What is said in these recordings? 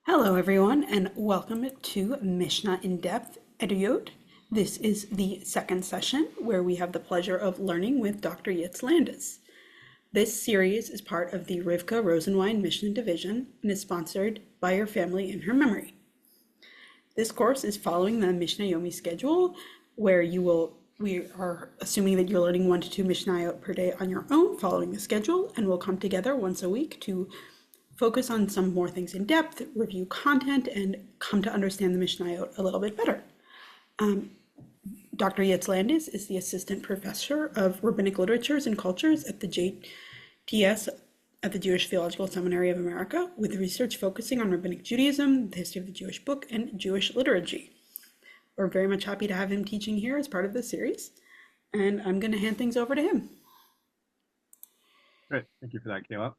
Hello, everyone, and welcome to Mishnah in Depth Eduyot. This is the second session where we have the pleasure of learning with Dr. Yitz Landes. This series is part of the Rifka Rosenwein Mishnah Division and is sponsored by your family in her memory. This course is following the Mishnah Yomit schedule, where we are assuming that you're learning 1 to 2 mishnayot per day on your own following the schedule, and we'll come together once a week to focus on some more things in depth, review content, and come to understand the mishnayot a little bit better. Dr. Yitz Landes is the Assistant Professor of Rabbinic Literatures and Cultures at the JTS at the Jewish Theological Seminary of America, with research focusing on Rabbinic Judaism, the history of the Jewish book, and Jewish liturgy. We're very much happy to have him teaching here as part of this series, and I'm going to hand things over to him. Great, thank you for that, Kayla.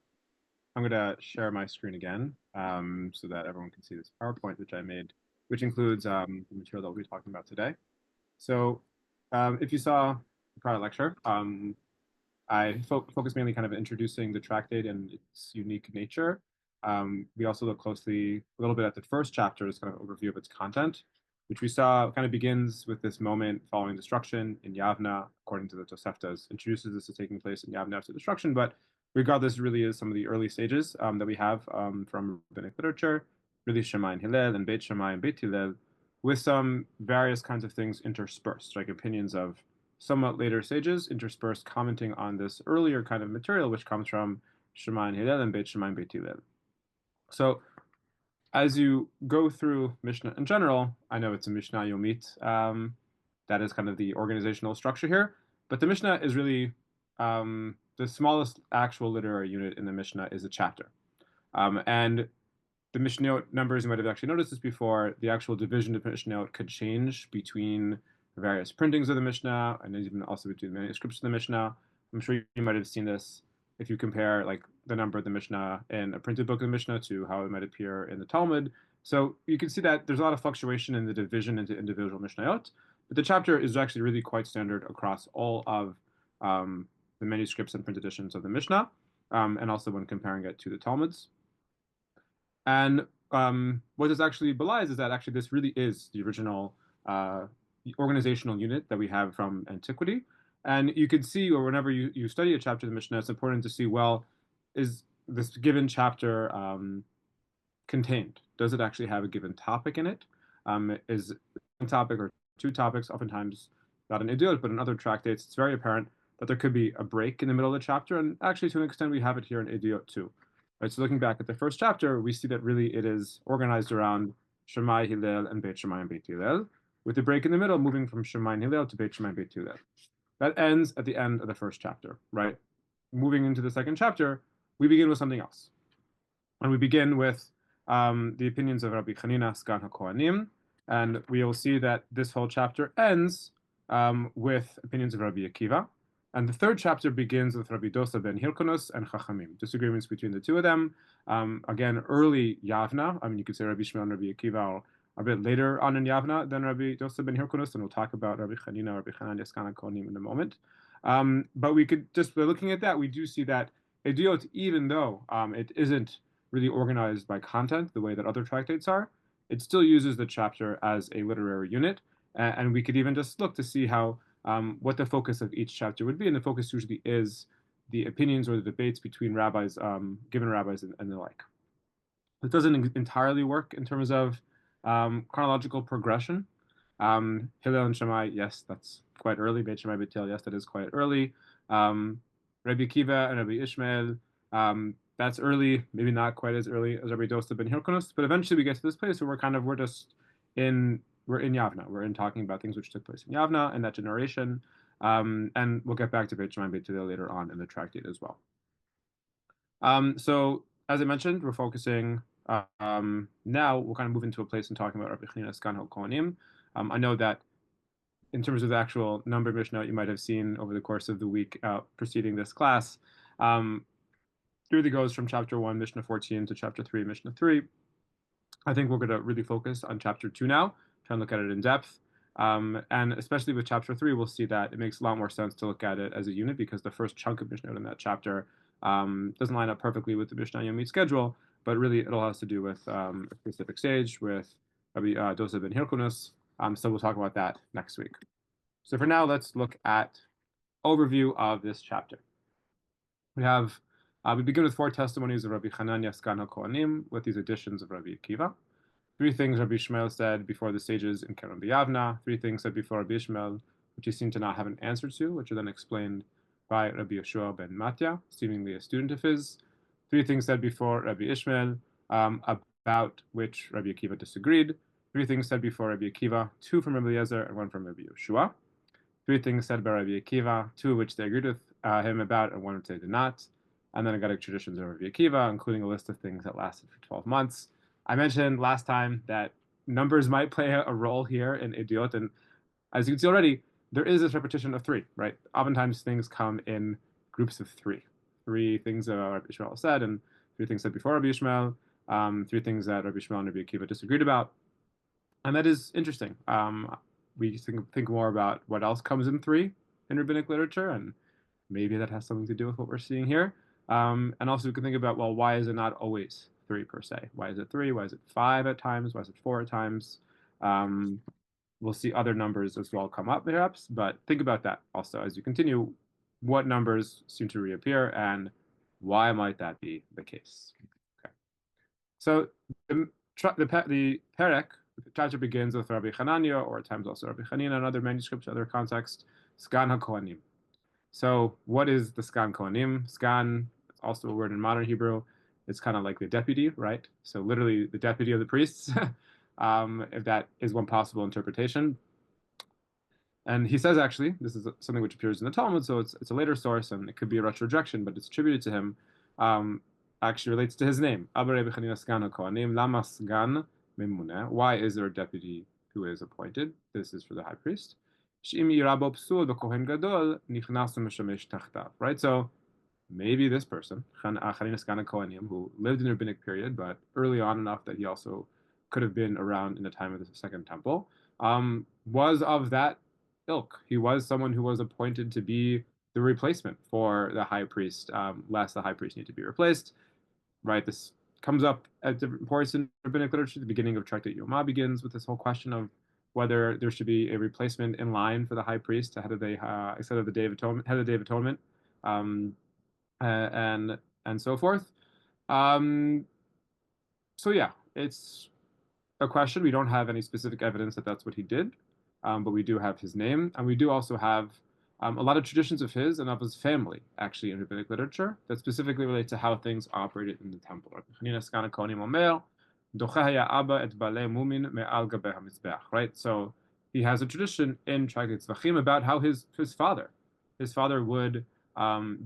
I'm going to share my screen again so that everyone can see this PowerPoint which I made, which includes the material that we'll be talking about today. So if you saw the prior lecture, I focused mainly kind of introducing the tractate and its unique nature. We also look closely a little bit at the first chapter as kind of overview of its content, which we saw kind of begins with this moment following destruction in Yavna, according to the Toseftas, introduces this as taking place in Yavna after destruction, but regardless, really is some of the early stages that we have from rabbinic literature, really Shammai and Hillel and Beit Shammai and Beit Hillel, with some various kinds of things interspersed, like opinions of somewhat later stages interspersed, commenting on this earlier kind of material, which comes from Shammai and Hillel and Beit Shammai and Beit Hillel. So as you go through Mishnah in general, I know it's a Mishnah Yomit, that is kind of the organizational structure here, but the Mishnah is really the smallest actual literary unit in the Mishnah is a chapter. And the mishnayot numbers, you might have actually noticed this before, the actual division of mishnayot could change between various printings of the Mishnah and even also between manuscripts of the Mishnah. I'm sure you might have seen this if you compare like the number of the Mishnah in a printed book of the Mishnah to how it might appear in the Talmud. So you can see that there's a lot of fluctuation in the division into individual mishnayot, but the chapter is actually really quite standard across all of the manuscripts and print editions of the Mishnah, and also when comparing it to the Talmuds. And what this actually belies is that actually this really is the original organizational unit that we have from antiquity. And you can see, or whenever you study a chapter of the Mishnah, it's important to see, well, is this given chapter contained? Does it actually have a given topic in it? Is one topic or two topics, oftentimes not in Eduyot, but in other tractates, it's very apparent that there could be a break in the middle of the chapter, and actually to an extent we have it here in Eduyot too. Right, so looking back at the first chapter, we see that really it is organized around Shammai, Hillel, and Beit Shammai and Beit Hillel, with the break in the middle moving from Shammai and Hillel to Beit Shammai and Beit Hillel. That ends at the end of the first chapter, right? Moving into the second chapter, we begin with something else. And we begin with the opinions of Rabbi Chanina, Sgan HaKohanim, and we will see that this whole chapter ends with opinions of Rabbi Akiva. And the third chapter begins with Rabbi Dosa ben Hilkonos and Chachamim, disagreements between the two of them. Again, early Yavna, I mean, you could say Rabbi Shmuel and Rabbi Akiva are a bit later on in Yavna than Rabbi Dosa ben Hilkonos, and we'll talk about Rabbi Chanina, Rabbi Chananya, Sgan HaKohanim in a moment. But we could just, by looking at that, we do see that Eduyot, even though it isn't really organized by content the way that other tractates are, it still uses the chapter as a literary unit. And we could even just look to see how what the focus of each chapter would be, and the focus usually is the opinions or the debates between rabbis, given rabbis, and the like. It doesn't entirely work in terms of chronological progression. Hillel and Shammai, yes, that's quite early. Beit Shammai, Beit Hillel, yes, that is quite early. Rabbi Akiva and Rabbi Ishmael, that's early, maybe not quite as early as Rabbi Dosa ben Hilkonos, but eventually we get to this place where we're in Yavna. We're in talking about things which took place in Yavna and that generation. And we'll get back to Beit Shammai and Beit Hillel later on in the tractate as well. So as I mentioned, we're focusing now, we'll kind of move into a place and talking about Rabbi Chanina, Sgan HaKohanim. I know that in terms of the actual number of Mishnah you might have seen over the course of the week preceding this class, it really goes from chapter 1, Mishnah 14, to chapter 3, Mishnah 3. I think we're going to really focus on chapter 2 now, try and look at it in depth. And especially with chapter 3, we'll see that it makes a lot more sense to look at it as a unit because the first chunk of Mishnah in that chapter Doesn't line up perfectly with the Mishnah Yomit schedule, but really it all has to do with a specific stage with Rabbi Dosa ben Hirkunus. So we'll talk about that next week. So for now, let's look at overview of this chapter. We begin with 4 testimonies of Rabbi Hanania Sgan HaKohanim with these additions of Rabbi Akiva. 3 things Rabbi Ishmael said before the stages in Kerem B'Yavna, 3 things said before Rabbi Ishmael, which he seemed to not have an answer to, which are then explained by Rabbi Yeshua ben Matya, seemingly a student of his. 3 things said before Rabbi Ishmael, about which Rabbi Akiva disagreed. 3 things said before Rabbi Akiva, 2 from Rabbi Eliezer and 1 from Rabbi Yeshua. 3 things said by Rabbi Akiva, 2 of which they agreed with him about and 1 which they did not. And then I got traditions of Rabbi Akiva, including a list of things that lasted for 12 months. I mentioned last time that numbers might play a role here in Eduyot, and as you can see already, there is this repetition of 3, right? Oftentimes things come in groups of 3. 3 things that Rabbi Ishmael said, and 3 things said before Rabbi Ishmael, 3 things that Rabbi Ishmael and Rabbi Akiva disagreed about. And that is interesting. We think more about what else comes in 3 in rabbinic literature, and maybe that has something to do with what we're seeing here. And also we can think about, well, why is it not always 3 per se? Why is it 3? Why is it 5 at times? Why is it 4 at times? We'll see other numbers as well come up perhaps, but think about that also as you continue. What numbers seem to reappear and why might that be the case? Okay. So the Perek, the chapter begins with Rabbi Hanania, or at times also Rabbi Hanina in other manuscripts, other contexts, Sgan HaKohanim. So what is the Sgan Kohanim? Sgan, it's also a word in modern Hebrew. It's kind of like the deputy, right? So literally the deputy of the priests, if that is one possible interpretation. And he says, actually, this is something which appears in the Talmud, so it's a later source, and it could be a retrojection, but it's attributed to him. Actually relates to his name. Why is there a deputy who is appointed? This is for the high priest. Right? So maybe this person, who lived in the rabbinic period, but early on enough that he also could have been around in the time of the Second Temple, was of that ilk. He was someone who was appointed to be the replacement for the high priest, lest the high priest need to be replaced. Right? This comes up at different points in rabbinic literature. The beginning of Tractate Yomit begins with this whole question of whether there should be a replacement in line for the high priest ahead of the instead of the Day of Atonement, ahead of the Day of Atonement, and so forth. So yeah, it's a question. We don't have any specific evidence that that's what he did, but we do have his name, and we do also have a lot of traditions of his and of his family, actually, in rabbinic literature that specifically relate to how things operated in the temple. Right? So he has a tradition in Tractates about how his father would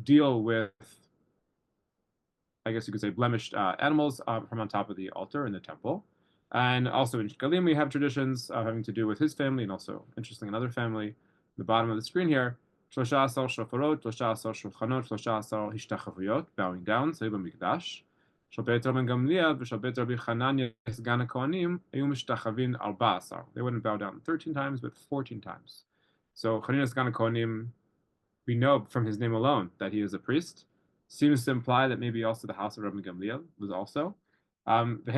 deal with, I guess you could say, blemished animals from on top of the altar in the temple. And also in Shkalim, we have traditions having to do with his family, and also, interesting, another family. The bottom of the screen here, 13 shofarot, 13 shulchanot, 13 hishtachavuyot, bowing down, Seiba Mikdash. Shal Beit Rabban Gamliel v'shal Beit Rabbi Hanania Sgan HaKohanim ayu mishtachavin 14. They wouldn't bow down 13 times, but 14 times. So Hanania Sgan HaKohanim, we know from his name alone that he is a priest. Seems to imply that maybe also the house of Rabban Gamliel was also. That they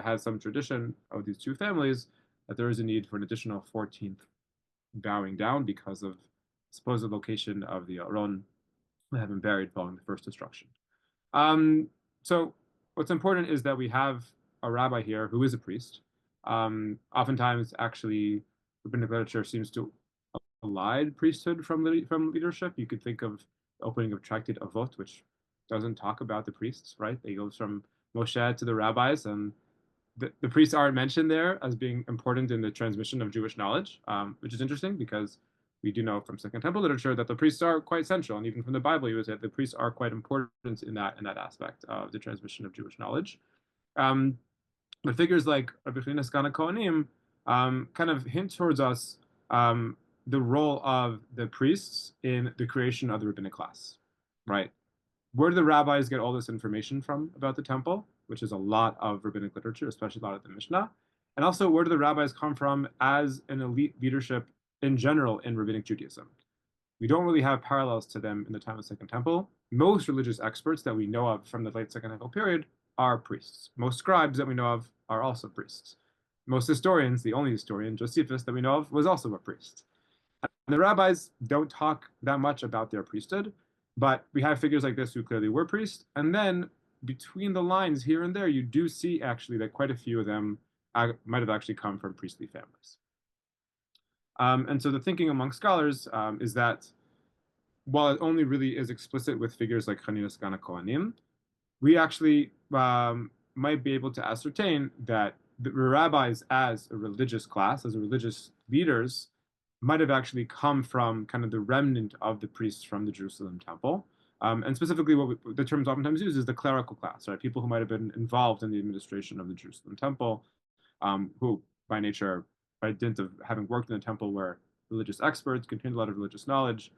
had some tradition of these two families that there is a need for an additional 14th bowing down because of supposed location of the Aron that had been buried following the first destruction. So what's important is that we have a rabbi here who is a priest. Oftentimes, actually, rabbinic literature seems to elide priesthood from leadership. You could think of the opening of Tractate Avot, which doesn't talk about the priests, right? It goes from Moshe to the rabbis, and the priests aren't mentioned there as being important in the transmission of Jewish knowledge, which is interesting because we do know from Second Temple literature that the priests are quite central, and even from the Bible, you would say the priests are quite important in that aspect of the transmission of Jewish knowledge. But figures like Rabbi Hanina Sgan HaKohanim kind of hint towards us the role of the priests in the creation of the rabbinic class, right? Where do the rabbis get all this information from about the temple, which is a lot of rabbinic literature, especially a lot of the Mishnah? And also, where do the rabbis come from as an elite leadership in general in rabbinic Judaism. We don't really have parallels to them in the time of the Second Temple. Most religious experts that we know of from the late Second Temple period are priests. Most scribes that we know of are also priests. Most historians, the only historian, Josephus, that we know of, was also a priest. And the rabbis don't talk that much about their priesthood, but we have figures like this who clearly were priests. And then between the lines here and there, you do see actually that quite a few of them might have actually come from priestly families. And so the thinking among scholars is that while it only really is explicit with figures like Chanina Skana Kohanim, we actually might be able to ascertain that the rabbis as a religious class, as religious leaders, might have actually come from kind of the remnant of the priests from the Jerusalem temple. And specifically, the terms oftentimes used is the clerical class, right? People who might have been involved in the administration of the Jerusalem temple, who by nature, by dint of having worked in the temple, were religious experts, contained a lot of religious knowledge.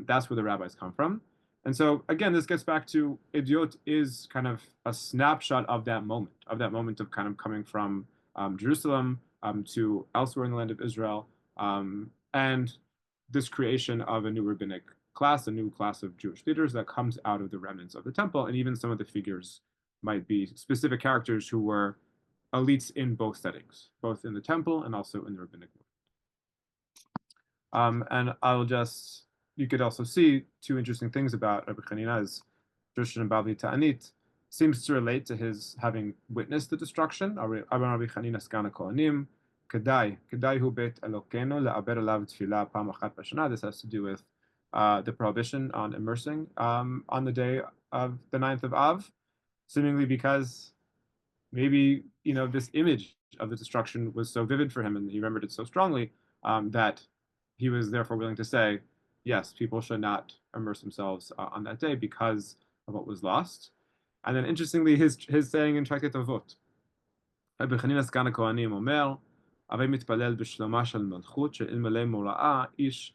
That's where the rabbis come from. And so again, this gets back to Eduyot is kind of a snapshot of that moment of kind of coming from Jerusalem to elsewhere in the land of Israel, and this creation of a new rabbinic class, a new class of Jewish leaders that comes out of the remnants of the temple, and even some of the figures might be specific characters who were elites in both settings, both in the temple and also in the rabbinic movement. And you could also see two interesting things about Rabbi Chanina's Drisha and Bavli Ta'anit seems to relate to his having witnessed the destruction. Rabbi Chanina Skana Kohanim, Kedai hu bet Elokenu le'aber alav tefillah pam achat b'shana. This has to do with the prohibition on immersing on the day of the 9th of Av, seemingly because maybe this image of the destruction was so vivid for him and he remembered it so strongly that he was therefore willing to say, yes, people should not immerse themselves on that day because of what was lost. And then interestingly, his saying in Tractates Avot, Rabbi Chanina Skana Kohanim Omer, Avei mitpalel b'shloma shel malchut she'ilmele mora'a ish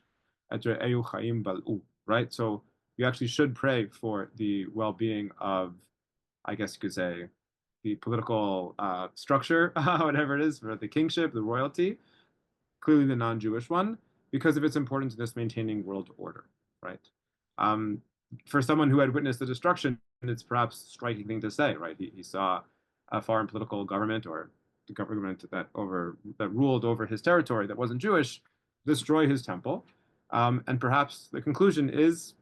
et re'eyu chaim bal'u. Right? So you actually should pray for the well-being of, I guess you could say, the political structure, whatever it is, for the kingship, the royalty, clearly the non-Jewish one, because of its importance in this maintaining world order, right? For someone who had witnessed the destruction, it's perhaps a striking thing to say, right? He saw a foreign political government or the government that ruled over his territory that wasn't Jewish destroy his temple, and perhaps the conclusion is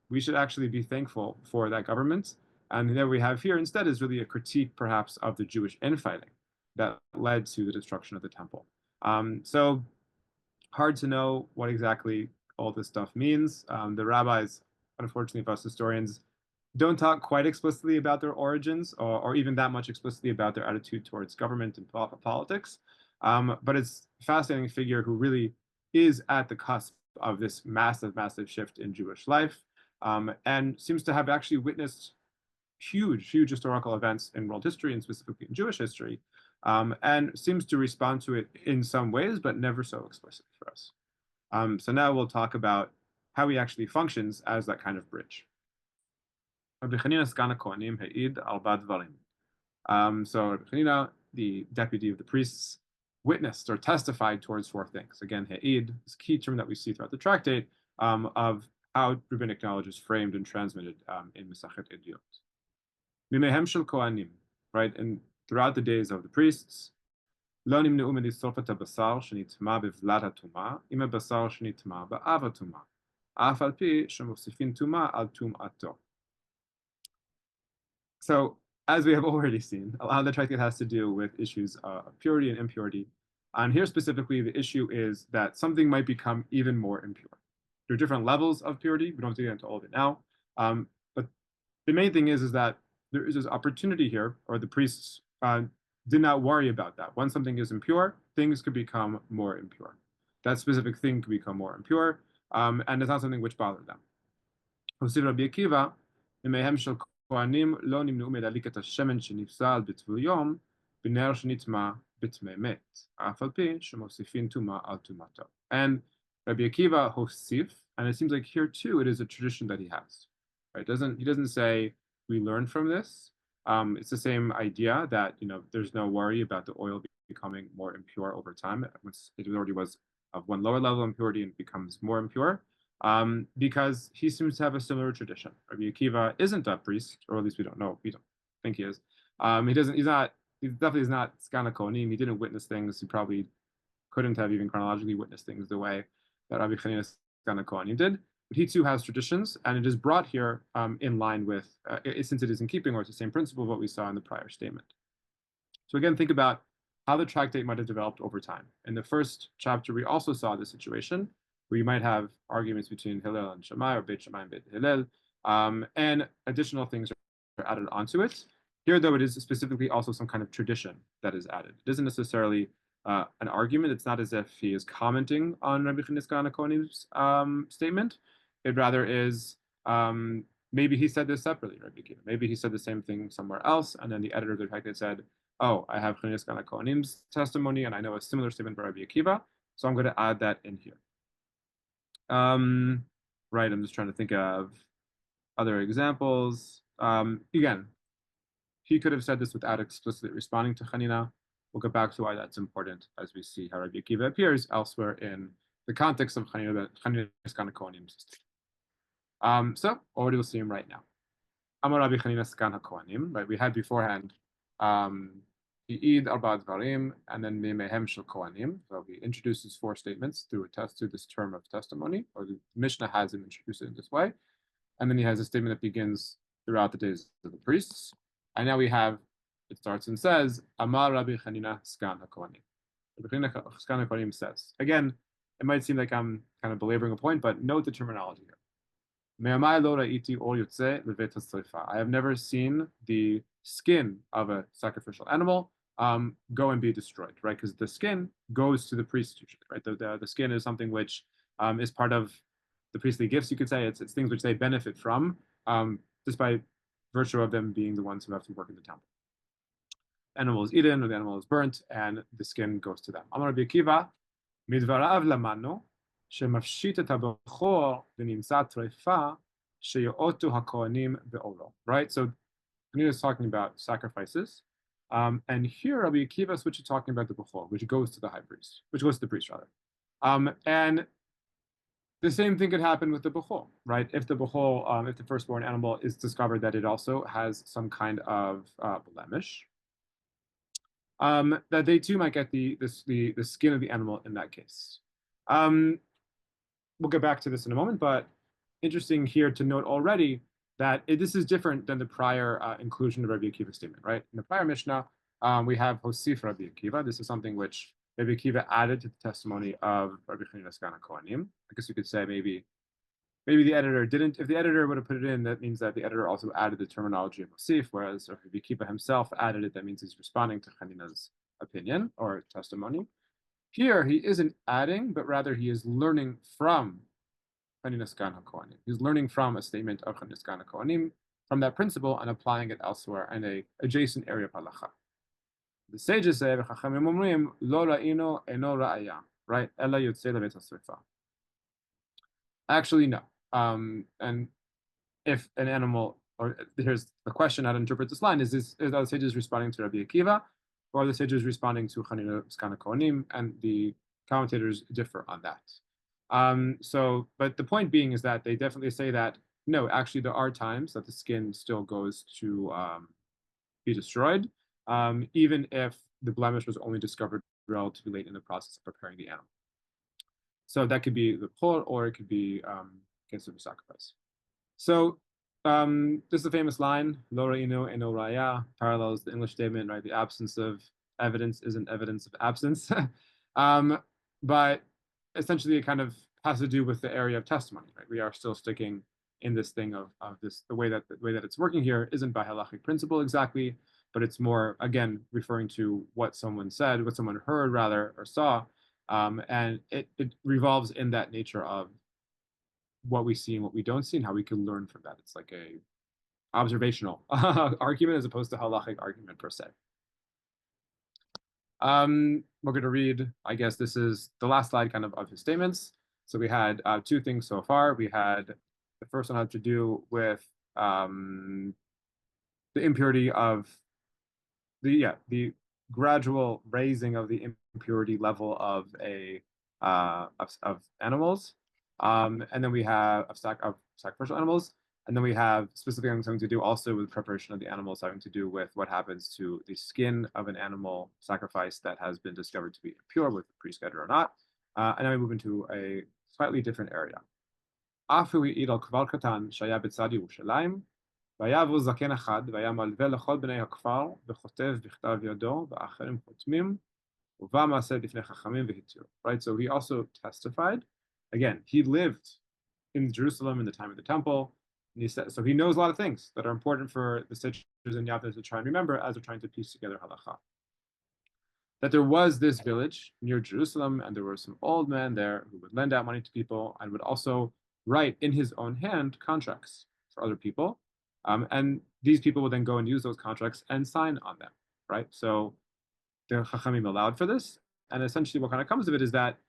we should actually be thankful for that government. And what we have here instead is really a critique, perhaps, of the Jewish infighting that led to the destruction of the temple. So hard to know what exactly all this stuff means. The rabbis, unfortunately for us historians, don't talk quite explicitly about their origins or even that much explicitly about their attitude towards government and politics. But it's a fascinating figure who really is at the cusp of this massive, massive shift in Jewish life, and seems to have actually witnessed huge, huge historical events in world history and specifically in Jewish history, and seems to respond to it in some ways, but never so explicitly for us. So now we'll talk about how he actually functions as that kind of bridge. Rabbi Chanina Skana Kohanim Ha'id al Bad Dvarim. So Rabbi Chanina, the deputy of the priests, witnessed or testified towards 4 things. Again, Ha'id, this key term that we see throughout the tractate of how rabbinic knowledge is framed and transmitted in Masachet Eduyot. Mimehem shel Kohanim, right? And throughout the days of the priests, לא נמנעו מלשרוף את הבשר שנטמא בבלת הטומאה, עם הבשר שנטמא באב הטומאה, אף על פי שמוסיפים טומאה על טומאתו. So, as we have already seen, a lot of the tractate has to do with issues of purity and impurity. And here specifically, the issue is that something might become even more impure. There are different levels of purity. We don't have to get into all of it now. But the main thing is that there is this opportunity here, or the priests did not worry about that. Once something is impure, things could become more impure. That specific thing could become more impure, and it's not something which bothered them. Rabbi Akiva, כהנים לא נמנעו מלהדליק את השמן שנפסל בטבול יום בנר שנטמא בטמא מת, אף על פי שמוסיפים טומאה על טומאתו. And Rabbi Akiva hosif, and it seems like here too it is a tradition that he has. Right? He doesn't say we learn from this. It's the same idea that there's no worry about the oil becoming more impure over time once it already was of one lower level impurity and becomes more impure, because he seems to have a similar tradition. Rabbi Akiva isn't a priest, or at least we don't think he is. He definitely is not Skana Kohanim. He didn't witness things. He probably couldn't have even chronologically witnessed things the way that Rabbi Chanina Skana Kohanim did. But he too has traditions, and it is brought here in line with, since it is in keeping, or it's the same principle of what we saw in the prior statement. So again, think about how the tractate might have developed over time. In the first chapter, we also saw this situation where you might have arguments between Hillel and Shammai, or Beit Shammai and Beit Hillel, and additional things are added onto it. Here, though, it is specifically also some kind of tradition that is added. It isn't necessarily an argument. It's not as if he is commenting on Rabbi Chanina Kohanim's statement. It rather is, maybe he said this separately, Rabbi Akiva. Maybe he said the same thing somewhere else, and then the editor of the tractate said, oh, I have Chanina Kohanim's testimony, and I know a similar statement by Rabbi Akiva, so I'm going to add that in here. Right, I'm just trying to think of other examples. Again, he could have said this without explicitly responding to Chanina. We'll get back to why that's important as we see how Rabbi Akiva appears elsewhere in the context of Chanina Skana Kohanim's statement. So already we'll see him right now. Amar Rabbi Chanina Skana Kohanim, right? We had beforehand Eid Arba Dvarim and then Mehem Shel Kohanim. So he introduces 4 statements through this term of testimony, or the Mishnah has him introduce it in this way. And then he has a statement that begins throughout the days of the priests. And now it starts and says, Amar Rabbi Chanina Skana Kohanim. Rabbi Chanina Skana Kohanim says. Again, it might seem like I'm kind of belaboring a point, but note the terminology here. I have never seen the skin of a sacrificial animal go and be destroyed, right? Because the skin goes to the priest usually, right? The skin is something which is part of the priestly gifts, you could say. It's things which they benefit from, just by virtue of them being the ones who have to work in the temple. The animal is eaten, or the animal is burnt, and the skin goes to them. Amar Rabbi Akiva, midvarav lamanu, shemafshit et habechor v'nimtza treifa sheyotu hakohanim be'olo. Right? So Chanina is talking about sacrifices. And here Rabbi Akiva switches talking about the bechor, which goes to the high priest, which goes to the priest rather. And the same thing could happen with the bechor, right? If the bechor, if the firstborn animal is discovered that it also has some kind of blemish, that they too might get the skin of the animal in that case. We'll get back to this in a moment, but interesting here to note already that this is different than the prior inclusion of Rabbi Akiva's statement, right? In the prior Mishnah, we have Hosif Rabbi Akiva. This is something which Rabbi Akiva added to the testimony of Rabbi Chanina Skana Kohanim. I guess you could say maybe the editor didn't. If the editor would have put it in, that means that the editor also added the terminology of Hosif, whereas if Rabbi Akiva himself added it, that means he's responding to Chanina's opinion or testimony. Here, he isn't adding, but rather he is learning from Chanina Skana Kohanim. He's learning from a statement of Chanina Skana Kohanim, from that principle, and applying it elsewhere in an adjacent area of halacha. The sages say, "V'chachamim omrim lo ra'ino eno ra'aya," right? Ela yotzei levet hasrifa. Actually, no. And if an animal, or here's the question how to interpret this line: are the sages responding to Rabbi Akiva, or are the sages responding to Chanina Skana Kohanim? And the commentators differ on that. But the point being is that they definitely say that no, actually there are times that the skin still goes to be destroyed, even if the blemish was only discovered relatively late in the process of preparing the animal. So that could be the bechor, or it could be case of a sacrifice. So this is a famous line, lo ra'ino eno ra'aya, parallels the English statement, right? The absence of evidence isn't evidence of absence. But essentially it kind of has to do with the area of testimony, right? We are still sticking in this thing of this, the way that it's working here isn't by halachic principle exactly, but it's more, again, referring to what someone said, what someone heard rather, or saw, and it revolves in that nature of what we see and what we don't see and how we can learn from that. It's like a observational argument as opposed to halachic argument per se. We're going to read, I guess this is the last slide kind of his statements. So we had 2 things so far. We had the first one had to do with the impurity of the gradual raising of the impurity level of a of animals, and then we have of sacrificial animals, and then we have specifically something to do also with preparation of the animals, having to do with what happens to the skin of an animal sacrifice that has been discovered to be impure, with the priest get it or not. And then we move into a slightly different area. אף הוא העיד על כפר קטן שהיה בצד ירושלים, והיה בו זקן אחד, והיה מלווה לכל בני הכפר, וכותב בכתב ידו, ואחרים חותמים, ובא מעשה לפני חכמים והתיר. Right, so he also testified. Again, he lived in Jerusalem in the time of the temple, and he said, so he knows a lot of things that are important for the sages and Yavnes to try and remember as they're trying to piece together halacha. That there was this village near Jerusalem, and there were some old men there who would lend out money to people and would also write in his own hand contracts for other people. And these people would then go and use those contracts and sign on them, right? So the Chachamim allowed for this. And essentially what kind of comes of it is that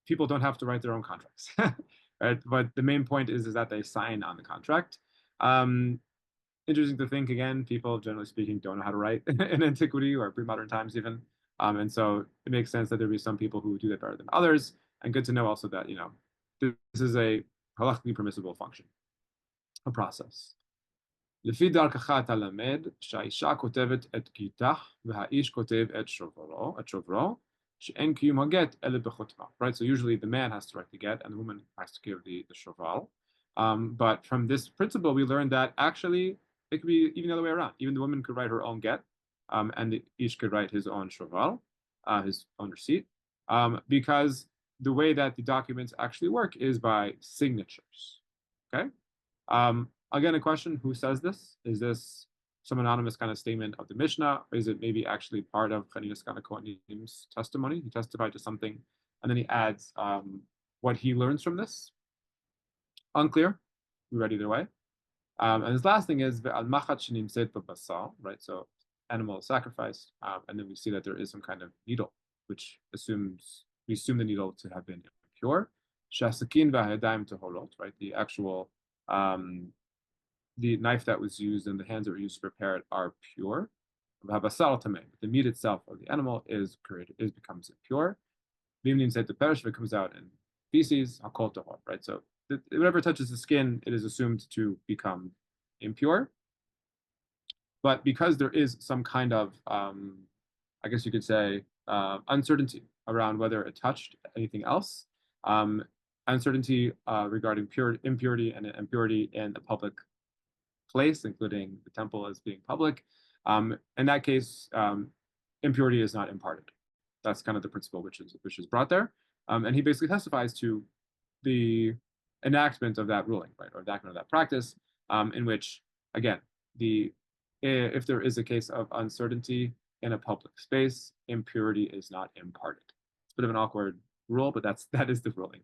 people don't have to write their own contracts, right? But the main point is that they sign on the contract. Interesting to think, again, people, generally speaking, don't know how to write in antiquity or pre-modern times even. And so it makes sense that there'd be some people who do that better than others. And good to know also that, this is a halachically permissible function, a process. לפי דרכך תלמד שהאישה כותבת את גיתך והאיש כותב את שוברו, שאין קיום הגט אלא בחותמה. Right, so usually the man has to write the get and the woman has to give the shoval. But from this principle, we learned that actually it could be even the other way around. Even the woman could write her own get, and the ish could write his own shoval, his own receipt, because the way that the documents actually work is by signatures. Okay. Again, a question: who says this? Is this some anonymous kind of statement of the Mishnah, or is it maybe actually part of Chanina's Kohanim's testimony? He testified to something, and then he adds what he learns from this. Unclear. We read either way. And his last thing is ve'al machat shenimtzet b'basar, right? So animal sacrifice, and then we see that there is some kind of needle, which we assume the needle to have been impure. Shasakin v'hayadayim toholot, right? The actual the knife that was used and the hands that were used to prepare it are pure. The meat itself of the animal becomes impure. V'imnim said the perish, if it comes out in feces, hakol tohor, right? So whatever touches the skin, it is assumed to become impure. But because there is some kind of, I guess you could say, uncertainty around whether it touched anything else, uncertainty regarding impurity and impurity in a public place, including the temple as being public, in that case, impurity is not imparted. That's kind of the principle which is brought there. And he basically testifies to the enactment of that ruling, right, or enactment of that practice, in which, again, if there is a case of uncertainty in a public space, impurity is not imparted. It's a bit of an awkward rule, but that is the ruling.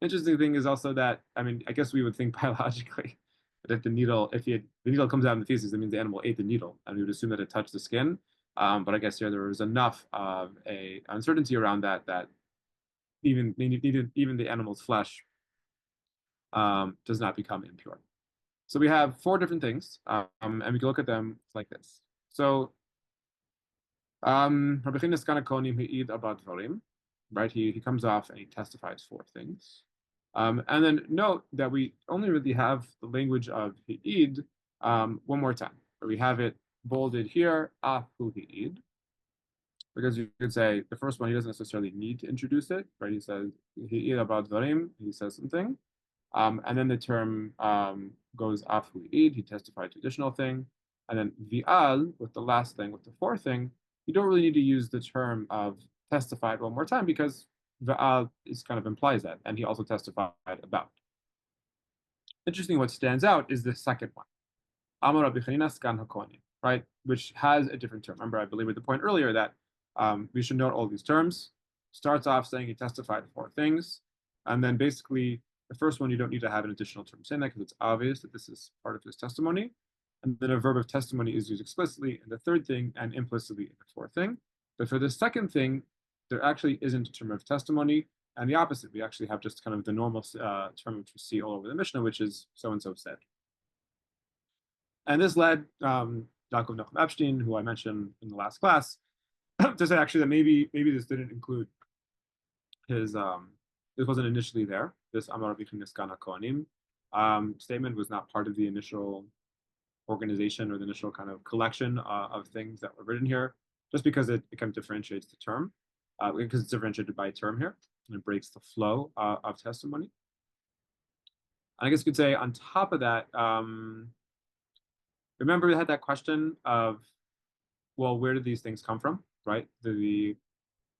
Interesting thing is also that, I guess we would think biologically that if the needle comes out in the feces, that means the animal ate the needle, and we would assume that it touched the skin. But I guess here there is enough of a uncertainty around that even the animal's flesh does not become impure. So we have 4 different things, and we can look at them like this. So Rabbi Chinas Kanakonim Ha'id about Dvarim, right? He comes off and he testifies 4 things. And then note that we only really have the language of Ha'id one more time, where we have it bolded here, Ahu Ha'id, because you could say the first one, he doesn't necessarily need to introduce it, right? He says Ha'id about Dvarim, he says something. And then the term goes Afu Id, he testified to additional thing. And then Vi'al, with the last thing, with the 4th thing, you don't really need to use the term of testified one more time, because Vi'al is kind of implies that, and he also testified about. Interesting, what stands out is the second one. Amar Rabbi Chanina Skan HaKohanim, right? Which has a different term. Remember, I believe at the point earlier that we should note all these terms. Starts off saying he testified 4 things, and then basically the first one, you don't need to have an additional term saying that because it's obvious that this is part of his testimony. And then a verb of testimony is used explicitly in the 3rd thing and implicitly in the 4th thing. But for the 2nd thing, there actually isn't a term of testimony. And the opposite, we actually have just kind of the normal term which we see all over the Mishnah, which is so-and-so said. And this led Yaakov Nachum Epstein, who I mentioned in the last class, to say actually that maybe this didn't include his this wasn't initially there. This Amar Rabbi Chinas Gan HaKohanim statement was not part of the initial organization or the initial kind of collection of things that were written here, just because it kind of differentiates the term, because it's differentiated by term here, and it breaks the flow of testimony. And I guess you could say on top of that, remember we had that question of, well, where did these things come from, right?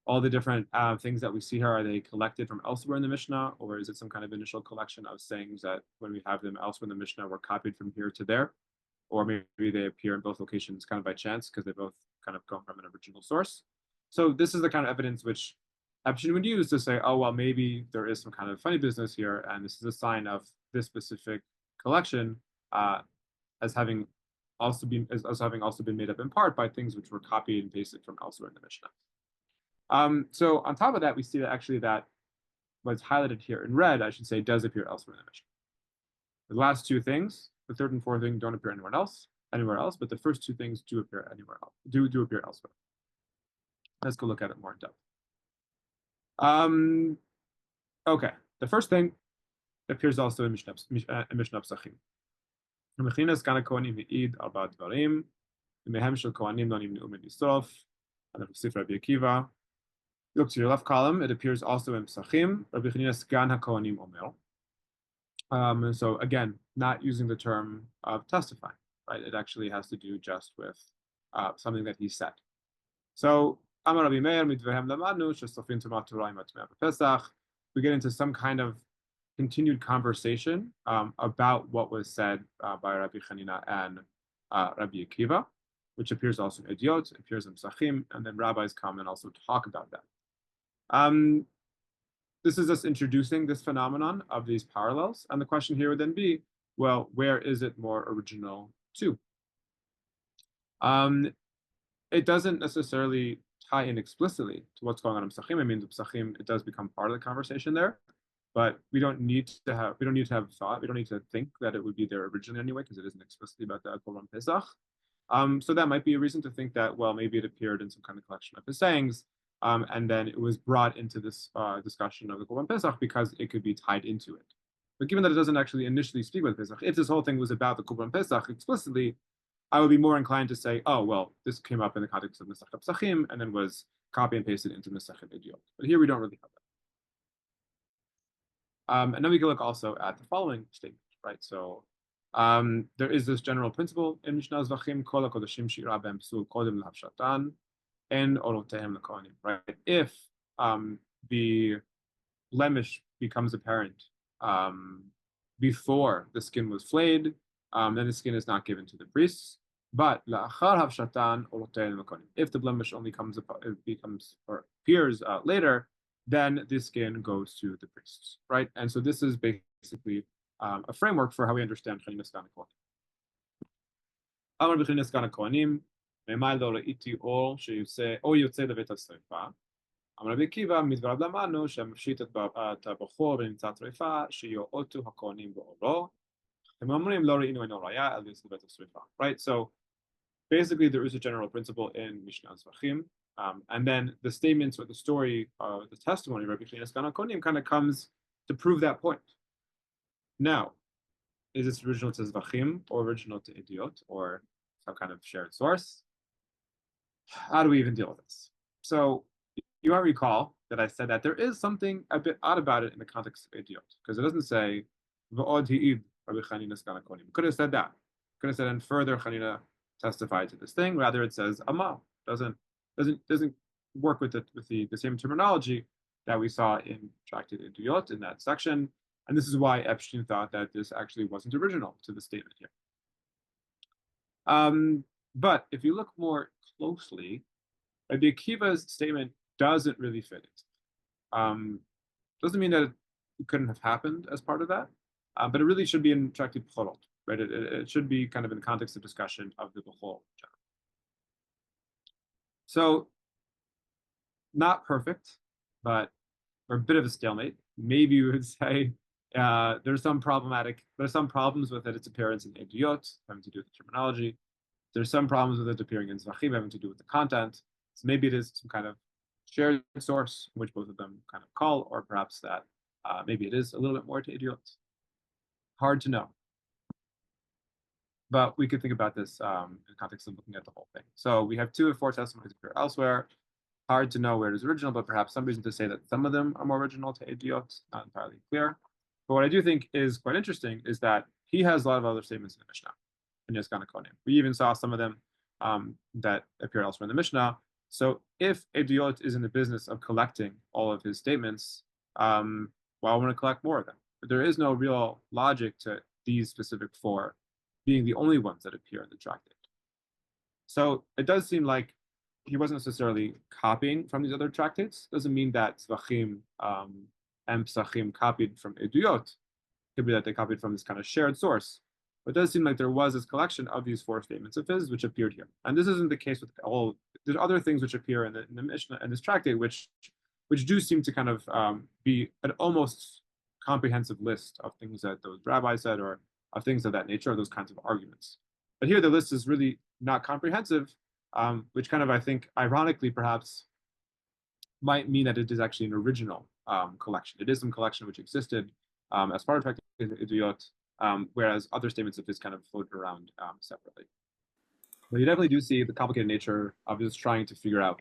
All the different things that we see here, are they collected from elsewhere in the Mishnah, or is it some kind of initial collection of sayings that when we have them elsewhere in the Mishnah were copied from here to there? Or maybe they appear in both locations kind of by chance because they both kind of come from an original source. So this is the kind of evidence which Epstein would use to say, oh, well, maybe there is some kind of funny business here, and this is a sign of this specific collection as having also been made up in part by things which were copied and pasted from elsewhere in the Mishnah. So on top of that, we see that actually that what's highlighted here in red, I should say, does appear elsewhere in the Mishnah. The last two things, the third and fourth thing, don't appear anywhere else, but the first two things do appear anywhere else, do appear elsewhere. Let's go look at it more in depth. Okay, the first thing appears also in Mishnah Psachim. Mechinas Gan HaKohanim Me'id Arba Dvarim, Mehem Shel Kohanim Lo Nimnu Min Yisrof, and the Rabbi Akiva. Look to your left column, it appears also in Psachim, Rabbi Chinas Gan HaKohanim Omer. So again, not using the term of testifying, right? It actually has to do just with something that he said. So Amar Rabbi Meir Midvehem Lamanu Shesofin Tumat Torah Matmei Pesach. We get into some kind of continued conversation about what was said by Rabbi Chanina and Rabbi Akiva, which appears also in Eduyot, appears in Psachim, and then rabbis come and also talk about that. This is us introducing this phenomenon of these parallels, and the question here would then be, well, where is it more original to? It doesn't necessarily tie in explicitly to what's going on in Psachim. I mean, the Psachim, it does become part of the conversation there, but we don't need to have thought. We don't need to think that it would be there originally anyway, because it isn't explicitly about the Korban Pesach. So that might be a reason to think that, well, maybe it appeared in some kind of collection of his sayings, and then it was brought into this discussion of the Korban Pesach because it could be tied into it. But given that it doesn't actually initially speak about Pesach, if this whole thing was about the Korban Pesach explicitly, I would be more inclined to say, oh, well, this came up in the context of Mishnah Psachim and then was copy and pasted into Mishnah Eduyot. But here we don't really have that. And then we can look also at the following statement, right? So there is this general principle in Mishnah Zvachim, Kol HaKodashim She'ira B'hem Psul Kodem L'Havshatan, En Orotehem L'Kohanim, right? If the blemish becomes apparent before the skin was flayed, then the skin is not given to the priests. But la'achar havshatan orotehem l'kohanim. If the blemish only appears later, then the skin goes to the priests, right? And so this is basically a framework for how we understand Chinas Gan HaKohanim. Amar b'Chinas Gan HaKohanim, me'mai lo re'iti or sheyotze levet ha'sreifa. Amar Rabbi Akiva, midvarav lamanu she'mafshit et ha'bachor v'nimtza treifa sheyo'otu HaKohanim ba'oro. Right, so basically there is a general principle in Mishnah Zvachim, and then the statements or the story, the testimony of Rabbi Chinas Gan HaKohanim kind of comes to prove that point. Now, is this original to Zvachim or original to Eduyot or some kind of shared source? How do we even deal with this? So you might recall that I said that there is something a bit odd about it in the context of Eduyot, because it doesn't say V'od hi'id Rabbi Chinas Gan HaKohanim. Could have said that. Could have said, and further Chanina testified to this thing. Rather, it says Amal. Doesn't work with the same terminology that we saw in Tractate Eduyot in that section. And this is why Epstein thought that this actually wasn't original to the statement here. But if you look more closely, Rabbi Akiva's statement doesn't really fit it. Doesn't mean that it couldn't have happened as part of that. But it really should be in Tractate Bechorot, right? It should be kind of in the context of discussion of the Bechor in general. So, not perfect, but or a bit of a stalemate. Maybe you would say there's some problems with its appearance in Eduyot, having to do with the terminology. There's some problems with it appearing in Zvachim, having to do with the content. So maybe it is some kind of shared source, which both of them kind of call, or perhaps that maybe it is a little bit more to Eduyot. Hard to know. But we could think about this in the context of looking at the whole thing. So we have 2 of 4 testimonies appear elsewhere. Hard to know where it is original, but perhaps some reason to say that some of them are more original to Eduyot, not entirely clear. But what I do think is quite interesting is that he has a lot of other statements in the Mishnah, in Yeskan Konim. We even saw some of them that appear elsewhere in the Mishnah. So if Eduyot is in the business of collecting all of his statements, why want to collect more of them? But there is no real logic to these specific 4 being the only ones that appear in the tractate. So it does seem like he wasn't necessarily copying from these other tractates. Doesn't mean that Tzvachim and Psachim copied from Eduyot. It could be that they copied from this kind of shared source. But it does seem like there was this collection of these 4 statements of his, which appeared here. And this isn't the case with all. There's other things which appear in the Mishnah and this tractate, which do seem to kind of be an almost comprehensive list of things that those rabbis said, or of things of that nature, or those kinds of arguments. But here the list is really not comprehensive, which kind of, I think, ironically perhaps might mean that it is actually an original collection. It is some collection which existed as part of Tractates Eduyot, whereas other statements of his kind of floated around separately. But you definitely do see the complicated nature of just trying to figure out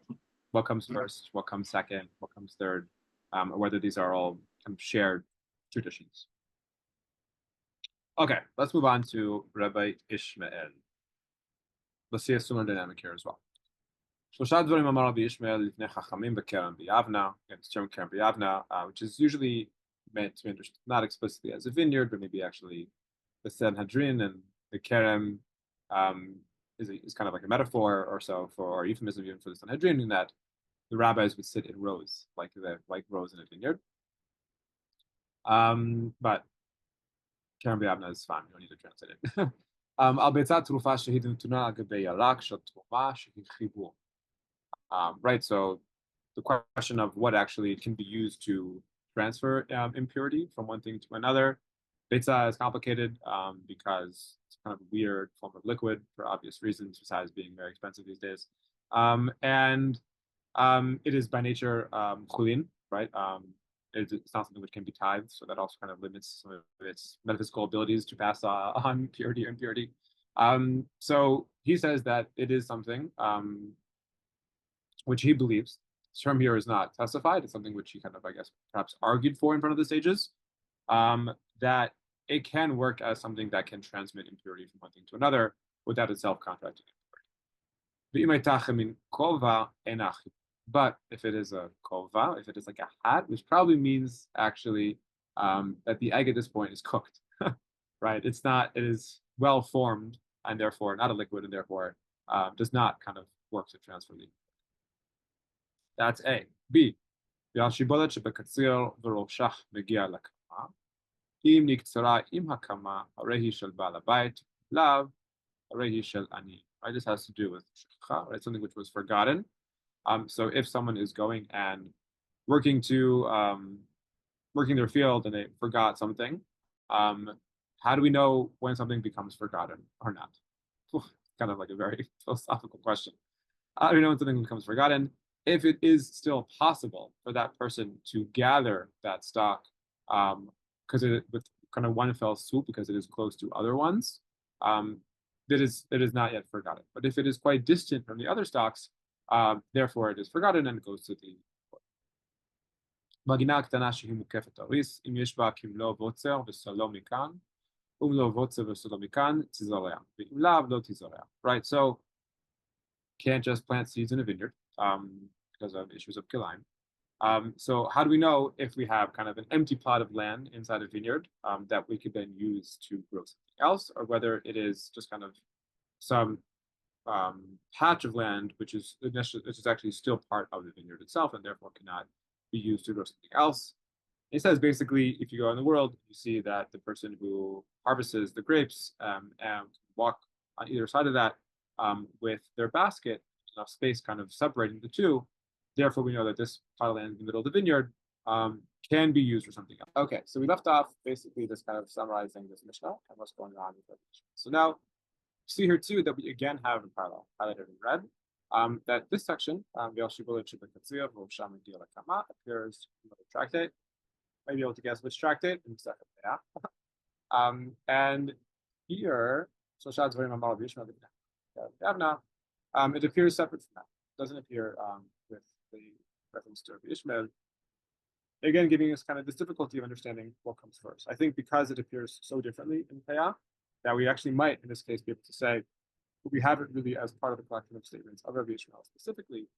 what comes first, what comes second, what comes third, or whether these are all kind of shared traditions. Okay, let's move on to Rabbi Ishmael. Let's see a similar dynamic here as well. שלושה דברים אמר רבי ישמעאל לפני חכמים בכרם ביבנה, it's term kerem biyavna, which is usually meant to be understood not explicitly as a vineyard, but maybe actually the Sanhedrin, and the kerem is kind of like a metaphor or so for, or euphemism even for the Sanhedrin, in that the rabbis would sit in rows, like rows in a vineyard. But kerem biyavna is fine, you don't need to translate it. על ביצת תרופה שהיא נתונה על גבי ירק של תרומה שהיא חיבור. Right, so the question of what actually can be used to transfer impurity from one thing to another. Beitza is complicated because it's kind of a weird form of liquid for obvious reasons, besides being very expensive these days. And it is by nature chulin, right? It's not something which can be tithed, so that also kind of limits some of its metaphysical abilities to pass on purity or impurity. So he says that it is something which he believes. This term here is not testified. It's something which he kind of, I guess, perhaps argued for in front of the sages, that it can work as something that can transmit impurity from one thing to another without itself contracting impurity. But if it is a kova, if it is like a hat, which probably means actually that the egg at this point is cooked, right? It's not, it is well formed and therefore not a liquid, and therefore does not kind of work to transfer the. That's A. B. והשיבולת שבקציר וראשך מגיע לקמה, אם נקצרה עם הקמה, הרי היא של בעל הבית, לאו, הרי היא של עני. Right? This has to do with shechha, right? Something which was forgotten. So if someone is going and working their field and they forgot something, how do we know when something becomes forgotten or not? Kind of like a very philosophical question. How do we know when something becomes forgotten? If it is still possible for that person to gather that stock, because with kind of one fell swoop, because it is close to other ones, it is not yet forgotten. But if it is quite distant from the other stocks, therefore it is forgotten and it goes to the. מגינה קטנה שהיא מוקפת אריס, אם יש בה כמלוא בוצר וסלו מכאן, ומלוא בוצר וסלו מכאן, תזרע. ואם לאו, לא תזרע. Right, so can't just plant seeds in a vineyard because of issues of kilaim. So how do we know if we have kind of an empty plot of land inside a vineyard that we could then use to grow something else, or whether it is just kind of some patch of land which is actually still part of the vineyard itself and therefore cannot be used to grow something else? He says basically, if you go in the world, you see that the person who harvests the grapes and walk on either side of that with their basket, enough space kind of separating the two. Therefore, we know that this plot of land in the middle of the vineyard can be used for something else. Okay, so we left off basically this kind of summarizing this Mishnah and what's going on with the Mishnah. So now, see here too that we again have a parallel highlighted in red. that this section, appears in the tractate. Might be able to guess which tractate. And here, it appears separate from that. It doesn't appear with the reference to Rabbi Ishmael. Again, giving us kind of this difficulty of understanding what comes first. I think because it appears so differently in Payah, that we actually might, in this case, be able to say we have it really as part of the collection of statements of Rabbi Ishmael specifically.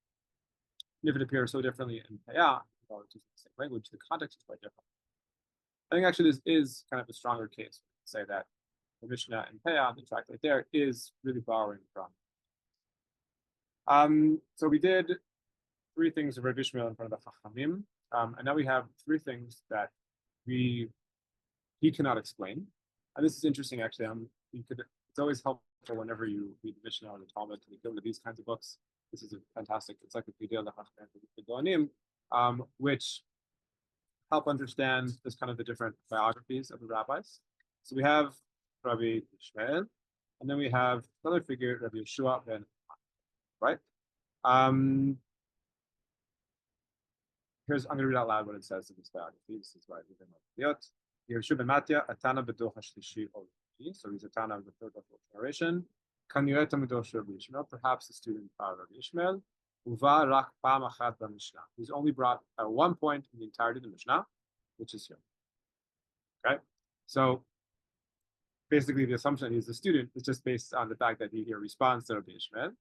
And if it appears so differently in Payah, well, it's the same language, the context is quite different. I think actually this is kind of a stronger case to say that the Mishnah and Payah, the tractate there, is really borrowing from. So we did 3 things of Rabbi Ishmael in front of the Chachamim, and now we have 3 things that he cannot explain. And this is interesting, actually. It's always helpful whenever you read the Mishnah or the Talmud to go to these kinds of books. This is a fantastic encyclopedia, which help understand this kind of the different biographies of the rabbis. So we have Rabbi Ishmael, and then we have another figure, Rabbi Yeshua ben, right? I'm going to read out loud what it says in this biography. This is right within Eduyot. Yeshua ben Matya, a Tana b'dor hashlishi already. So he's a Tana of the 3rd or 4th generation. Kanyueta b'dor Rabbi Ishmael, perhaps a student of Rabbi Ishmael. Uva rak pam achat b'Mishnah. He's only brought at one point in the entirety of the Mishnah, which is here. Okay, so basically the assumption he's a student is just based on the fact that he here responds to Rabbi Ishmael,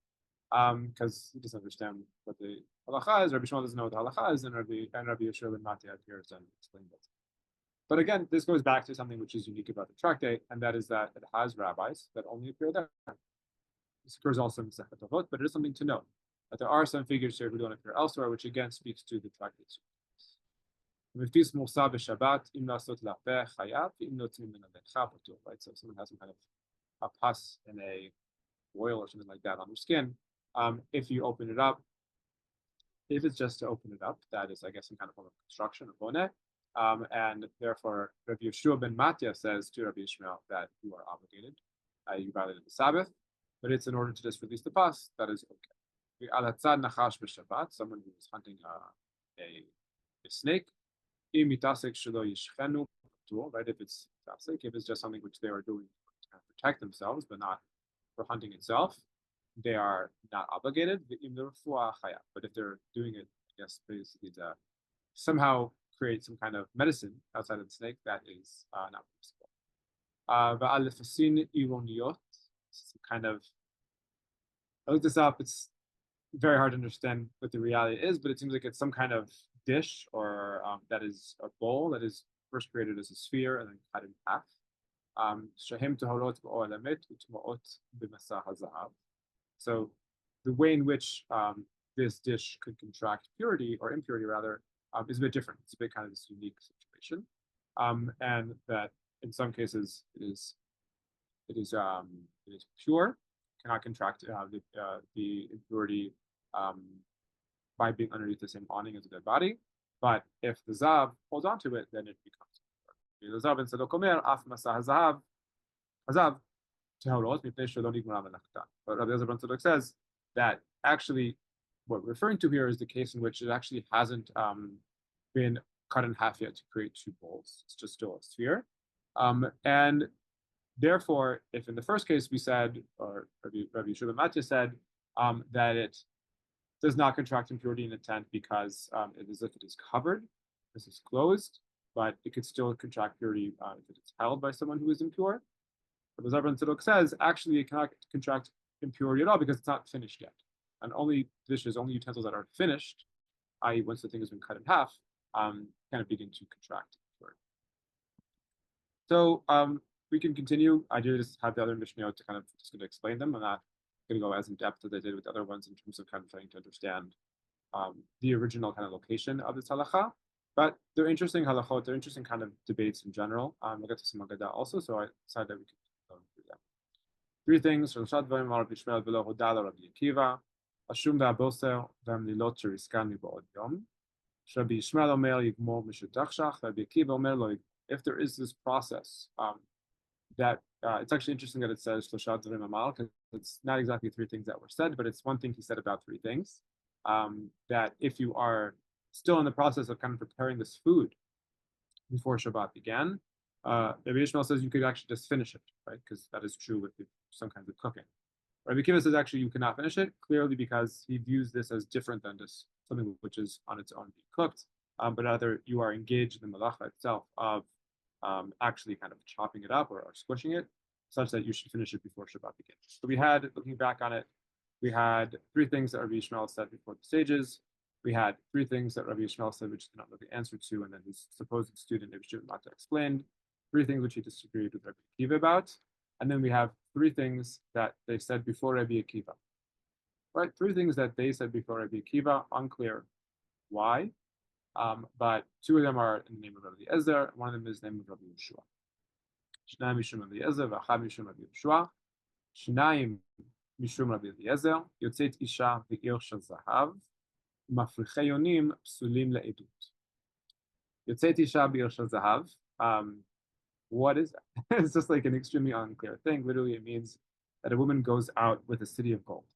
because he doesn't understand what the halacha is. Rabbi Ishmael doesn't know what the halacha is, and Rabbi Yeshua ben Matya appears and explains it. But again, this goes back to something which is unique about the tractate, and that is that it has rabbis that only appear there. This occurs also in Masechet Avot, but it is something to note that there are some figures here who don't appear elsewhere, which again speaks to the tractates. Right, so if someone has some kind of a pus in a oil or something like that on their skin, if you open it up, if it's just to open it up, that is, I guess, some kind of form of construction, a boneh, and therefore Rabbi Yeshua ben Matya says to Rabbi Ishmael that you are obligated, you violated the Sabbath, but it's in order to just release the pus, that is okay. Someone who was hunting a snake, right? If it's just something which they are doing to protect themselves, but not for hunting itself, they are not obligated. But if they're doing it, I guess, basically to somehow create some kind of medicine outside of the snake, that is not possible. Kind of, I looked this up. It's very hard to understand what the reality is, but it seems like it's some kind of dish or that is a bowl that is first created as a sphere and then cut in half. So the way in which this dish could contract purity or impurity rather is a bit different. It's a bit kind of this unique situation, and that in some cases it is pure, cannot contract the impurity by being underneath the same awning as a dead body. But if the zav holds onto it, then it becomes pure. The zav and Tzadok Omer, af masah hazav tehoros mipnei shelo nigmara melachta. But Rabbi Elazar ben Tzadok says that actually what we're referring to here is the case in which it actually hasn't been cut in half yet to create 2 bowls. It's just still a sphere. And therefore, if in the first case we said, or Rabbi Yeshua ben Matya said, that it does not contract impurity in a tent because it is if it is covered, this is closed, but it could still contract purity if it is held by someone who is impure. But as Rabbi Tzadok says, actually it cannot contract impurity at all because it's not finished yet. And only dishes, only utensils that are finished, i.e. once the thing has been cut in half, kind of begin to contract impurity. So we can continue. I do just have the other mishnayot to kind of just going to explain them. I'm not going to go as in depth as I did with the other ones in terms of kind of trying to understand the original kind of location of this halacha. But they're interesting halachot. They're interesting kind of debates in general. We'll get to some Agadah also, so I decided that we could go through them. 3 things. Rabbi Ishmael below Hodala Rabbi Akiva. Ashum ve'aboser ve'amlilot sheriskan miba'od yom. Rabbi Ishmael omer yigmor mishutachshach. Rabbi Akiva omer lo. If there is this process that it's actually interesting that it says Shlosha Dvarim Amal, because it's not exactly three things that were said, but it's one thing he said about three things. That if you are still in the process of kind of preparing this food before Shabbat began, Rabbi Ishmael says you could actually just finish it, right? Because that is true with some kinds of cooking. Rabbi Akiva says actually you cannot finish it, clearly because he views this as different than just something which is on its own being cooked, but rather you are engaged in the malacha itself of actually kind of chopping it up or squishing it, such that you should finish it before Shabbat begins. So we had, looking back on it, we had three things that Rabbi Ishmael said before the stages. We had three things that Rabbi Ishmael said which did not know the answer to, and then his supposed student Rabbi Shimon Mata explained. Three things which he disagreed with Rabbi Akiva about. And then we have three things that they said before Rabbi Akiva. Right? Three things that they said before Rabbi Akiva, unclear why. But two of them are in the name of Rabbi Eliezer, one of them is the name of Rabbi Yeshua. Shnayim mishum Rabbi Eliezer, v'achad mishum Rabbi Yeshua. Shnayim mishum Rabbi Eliezer, yotzeit isha v'ir shel zahav, mafrichei yonim psulim le'edut. Yotzeit isha v'ir shel zahav. What is that? It's just like an extremely unclear thing. Literally, it means that a woman goes out with a city of gold.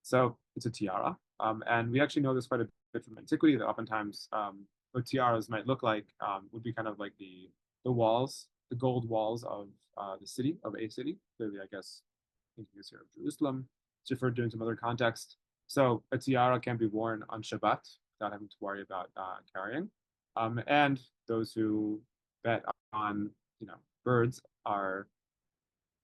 So it's a tiara. And we actually know this quite a bit from antiquity, that oftentimes what tiaras might look like would be kind of like the walls, the gold walls of the city, of a city. Clearly, I guess, thinking this here of Jerusalem. It's referred to in some other context. So a tiara can be worn on Shabbat without having to worry about carrying. And those who bet on birds are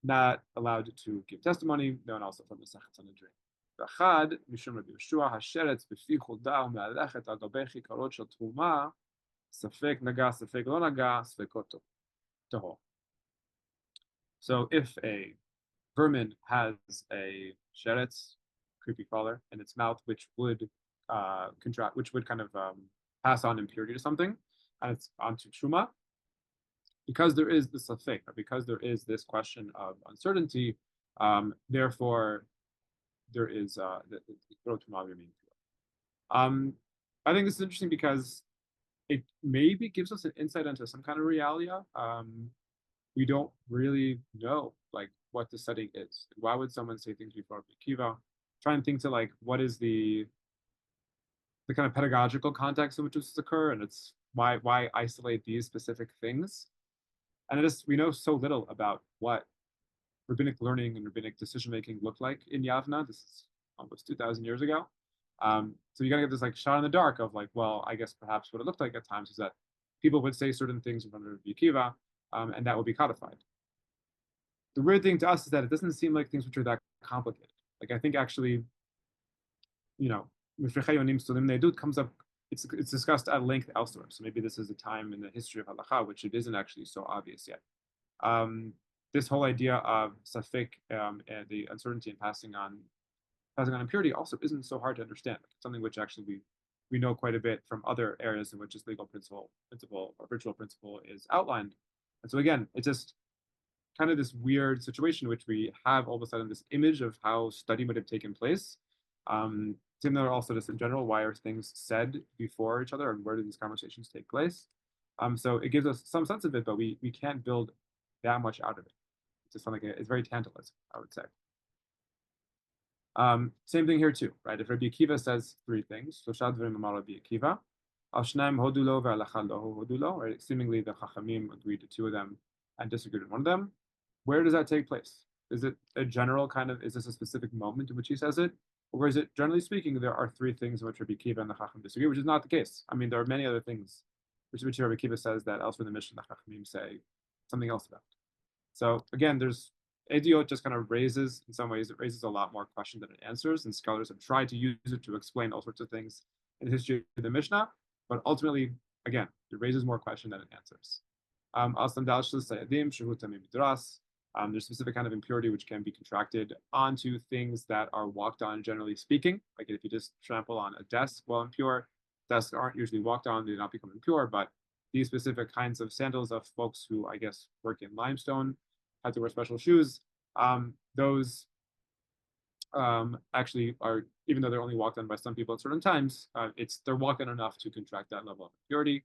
not allowed to give testimony, known also from the Sechet Sanhedrin. ואחד, משום רבי יהושע, השרץ בפי חולדה ומהלכת על גבי כיכרות של תרומה, ספק נגע, ספק לא נגע, ספקות טהור. So if a vermin has a sheretz, creepy crawler, in its mouth, which would contract, which would kind of pass on impurity to something, and it's onto truma, because there is this safek, because there is this question of uncertainty, therefore there is the truma remains pure. I think this is interesting because it maybe gives us an insight into some kind of realia. We don't really know like what the setting is. Why would someone say things before Kiva? Try and think to like what is the kind of pedagogical context in which this occur, and it's why isolate these specific things. And we know so little about what rabbinic learning and rabbinic decision making looked like in Yavna. This is almost 2,000 years ago. So you gotta get this like shot in the dark of like, well, I guess perhaps what it looked like at times is that people would say certain things in front of Rabbi Akiva, and that would be codified. The weird thing to us is that it doesn't seem like things which are that complicated. Like I think actually, Mifrechei Yonim Sulim Ne'edut comes up. It's discussed at length elsewhere. So maybe this is a time in the history of halacha which it isn't actually so obvious yet. This whole idea of safek and the uncertainty in passing on impurity also isn't so hard to understand. It's something which actually we know quite a bit from other areas in which this legal principle or ritual principle is outlined. And so again, it's just kind of this weird situation in which we have all of a sudden this image of how study might have taken place. Similar also just in general, why are things said before each other and where do these conversations take place? So it gives us some sense of it, but we can't build that much out of it. It's just something, it's very tantalizing, I would say. Same thing here too, right? If Rabbi Akiva says three things, Rabbi Akiva, right? Seemingly the Chachamim agreed to two of them and disagreed on one of them. Where does that take place? Is it a general kind of, is this a specific moment in which he says it? Or is it, generally speaking, there are three things in which Rabbi Akiva and the Chacham disagree, which is not the case. I mean, there are many other things which Rabbi Akiva says that elsewhere in the Mishnah, the Chachamim say something else about. So again, there's Eduyot just kind of raises, in some ways, it raises a lot more questions than it answers, and scholars have tried to use it to explain all sorts of things in the history of the Mishnah, but ultimately, again, it raises more questions than it answers. There's specific kind of impurity which can be contracted onto things that are walked on, generally speaking. Like if you just trample on a desk while impure, desks aren't usually walked on, they do not become impure, but these specific kinds of sandals of folks who, I guess, work in limestone, have to wear special shoes, those actually are, even though they're only walked on by some people at certain times, they're walked on enough to contract that level of impurity.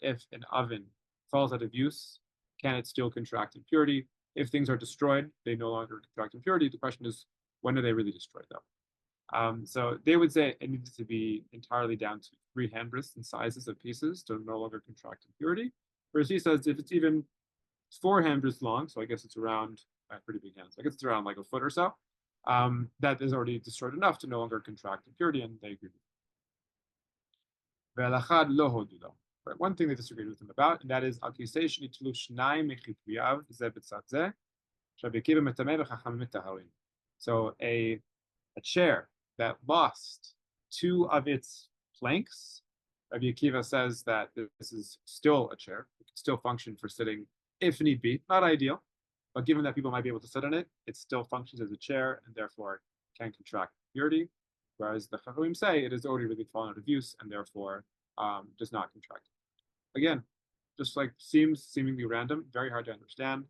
If an oven falls out of use, can it still contract impurity? If things are destroyed, they no longer contract impurity. The question is, when do they really destroy them? So they would say it needs to be entirely down to 3 handbreadths in sizes of pieces to no longer contract impurity. Whereas he says if it's even 4 handbreadths long, so I guess it's around pretty big hands. I guess it's around like a foot or so. That is already destroyed enough to no longer contract impurity, and they agree. Right, one thing they disagreed with him about, and that is so a chair that lost 2 of its planks. Rabbi Akiva says that this is still a chair. It can still function for sitting if need be. Not ideal, but given that people might be able to sit on it, it still functions as a chair and therefore can contract impurity. Whereas the Chachamim say it has already really fallen out of use and therefore does not contract. Again, just like seems seemingly random, very hard to understand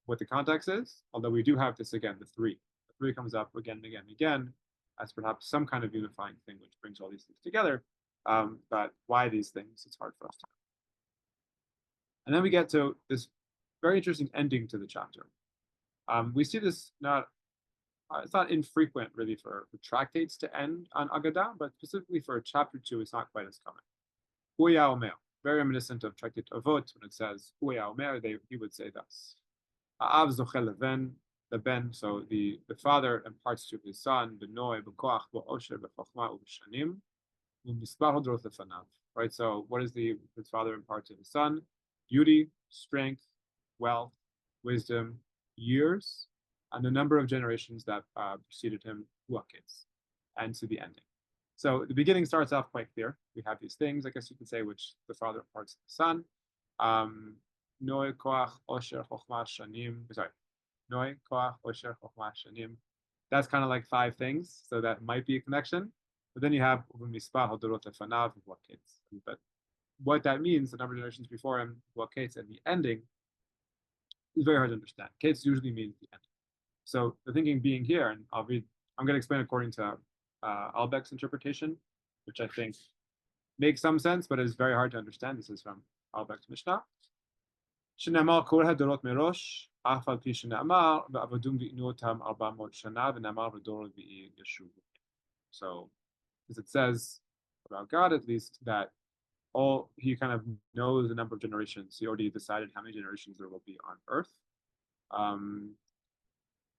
what the context is. Although we do have this again, the 3. The 3 comes up again and again and again as perhaps some kind of unifying thing which brings all these things together. But why these things? It's hard for us to know. And then we get to this very interesting ending to the chapter. We see this it's not infrequent really for tractates to end on Agadah, but specifically for chapter 2, it's not quite as common. Huya Omer, very reminiscent of Tractate Avot when it says Huya Omer, he would say thus. Ha'av zochel leven, the ben, so the father imparts to his son, b'noe, b'koach, b'osher, b'chochma, u'b'shanim, u'mispar hodrot lefanav. Right, so what does his father impart to his son? Beauty, strength, wealth, wisdom, years, and the number of generations that preceded him, kids, and to the ending. So the beginning starts off quite clear. We have these things, I guess you could say, which the father imparts to the son. Noe, koach, osher, chochma, shanim. Sorry, noe, koach, osher, chochma, shanim. That's kind of like 5 things, so that might be a connection. But then you have mispar hodorot lefanav, kids. But what that means, the number of generations before him, kids, and the ending, is very hard to understand. Kids usually means the end. So the thinking being here, and I'm going to explain according to Albeck's interpretation, which I think makes some sense, but is very hard to understand. This is from Albeck's Mishnah. שנאמר כל הדורות מראש, אף על פי שנאמר, ועבדום ועינו אותם 400 שנה, ונאמר בדור רביעי ישובו. So, as it says about God, at least, that he kind of knows the number of generations. He already decided how many generations there will be on earth.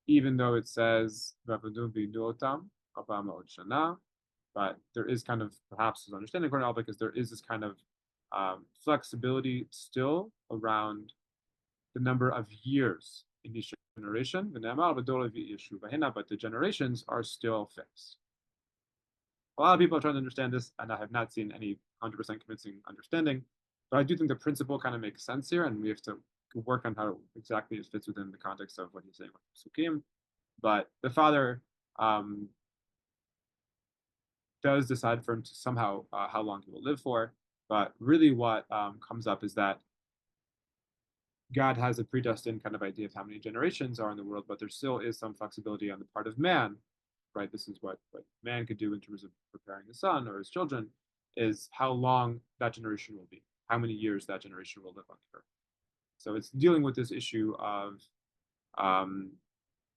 Even though it says, ועבדום ועינו אותם 400 שנה, but there is kind of, perhaps his understanding according to Albeck, is there is this kind of flexibility still around the number of years in each generation, but the generations are still fixed. A lot of people are trying to understand this, and I have not seen any 100% convincing understanding, but I do think the principle kind of makes sense here, and we have to work on how exactly it fits within the context of what he's saying with Sukim. But the father does decide for him to somehow how long he will live for. But really what comes up is that God has a predestined kind of idea of how many generations are in the world, but there still is some flexibility on the part of man, right? This is what man could do in terms of preparing his son or his children, is how long that generation will be, how many years that generation will live on the earth. So it's dealing with this issue of,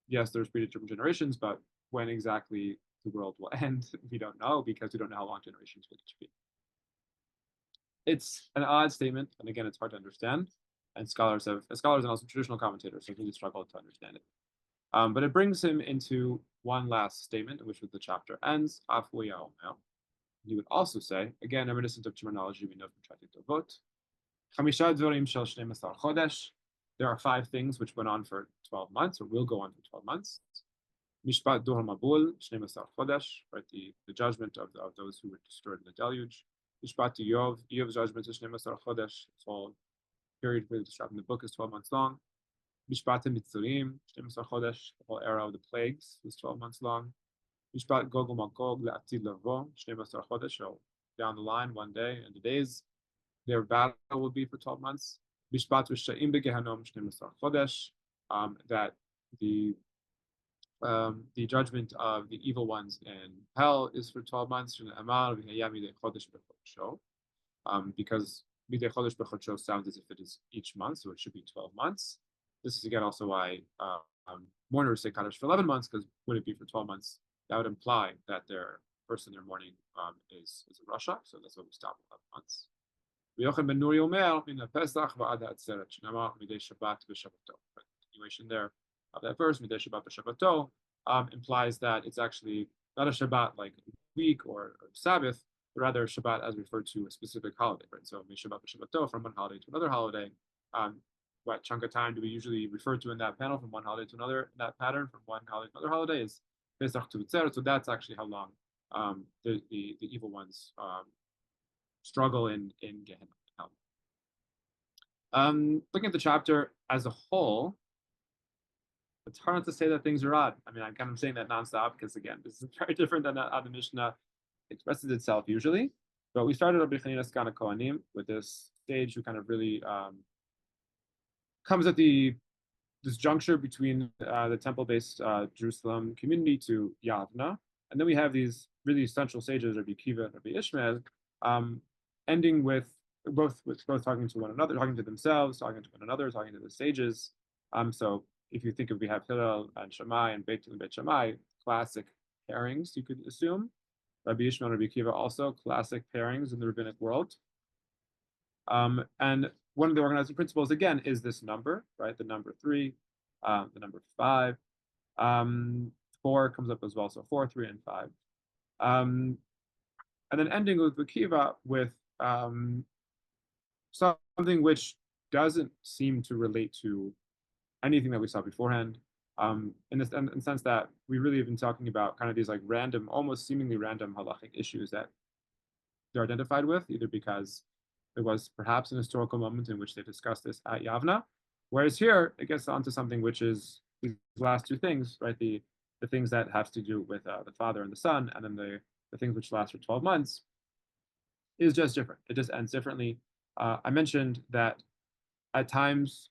yes, there's predetermined generations, but when exactly the world will end, we don't know, because we don't know how long generations will each be. It's an odd statement, and again, it's hard to understand. And scholars and also traditional commentators have really struggled to understand it. But it brings him into one last statement, in which the chapter ends. He would also say, again, reminiscent of terminology we know from Tractate Avot, there are 5 things which went on for 12 months, or will go on for 12 months. Mishpat Dor Mabul, 12 chodesh, right? The judgment of those who were destroyed in the deluge. Mishpat Yov's judgment is 12 chodesh. It's all period really described in the book is 12 months long. Mishpat Mitzurim, 12 chodesh, the whole era of the plagues was 12 months long. Mishpat Gog uMagog le'atid lavo, 12 chodesh, so down the line, one day, and the days, their battle will be for 12 months. Mishpat Risha'im beGehanom, 12 chodesh, that the judgment of the evil ones in hell is for 12 months. Because midei chodesh b'chodsho sounds as if it is each month, so it should be 12 months. This is again also why mourners say kaddish for 11 months, because would it be for 12 months? That would imply that their person in their mourning is a rasha, so that's why we stop at 11 months. Continuation there of that verse, midei Shabbat b'Shabbato, implies that it's actually not a Shabbat like week or Sabbath, but rather Shabbat as referred to a specific holiday, right? So Shabbat b'Shabbato, from one holiday to another holiday. What chunk of time do we usually refer to in that panel from one holiday to another? In that pattern from one holiday to another holiday is Pesach to Utzer. So that's actually how long the evil ones struggle in Gehenna. Looking at the chapter as a whole, it's hard not to say that things are odd. I mean, I'm kind of saying that nonstop because, again, this is very different than how the Mishnah expresses itself usually. But we started Rabbi Chanina's Kana Kohanim with this sage who kind of really comes at this juncture between the temple-based Jerusalem community to Yavna. And then we have these really essential sages, Rabbi Kiva and Rabbi Ishmael, ending with both talking to one another, talking to themselves, talking to one another, talking to the sages. So if you think of, we have Hillel and Shammai and Beit Shammai, classic pairings, you could assume. Rabbi Ishmael and Rabbi Kiva also classic pairings in the rabbinic world. And one of the organizing principles, again, is this number, right? The number 3, the number 5. 4 comes up as well, so 4, 3, and 5. And then ending with Kiva with something which doesn't seem to relate to anything that we saw beforehand, in the sense that we really have been talking about kind of these like random, almost seemingly random halachic issues that they're identified with, either because there was perhaps an historical moment in which they discussed this at Yavna, whereas here it gets onto something which is these last 2 things, right? The things that have to do with the father and the son, and then the things which last for 12 months is just different. It just ends differently. I mentioned that at times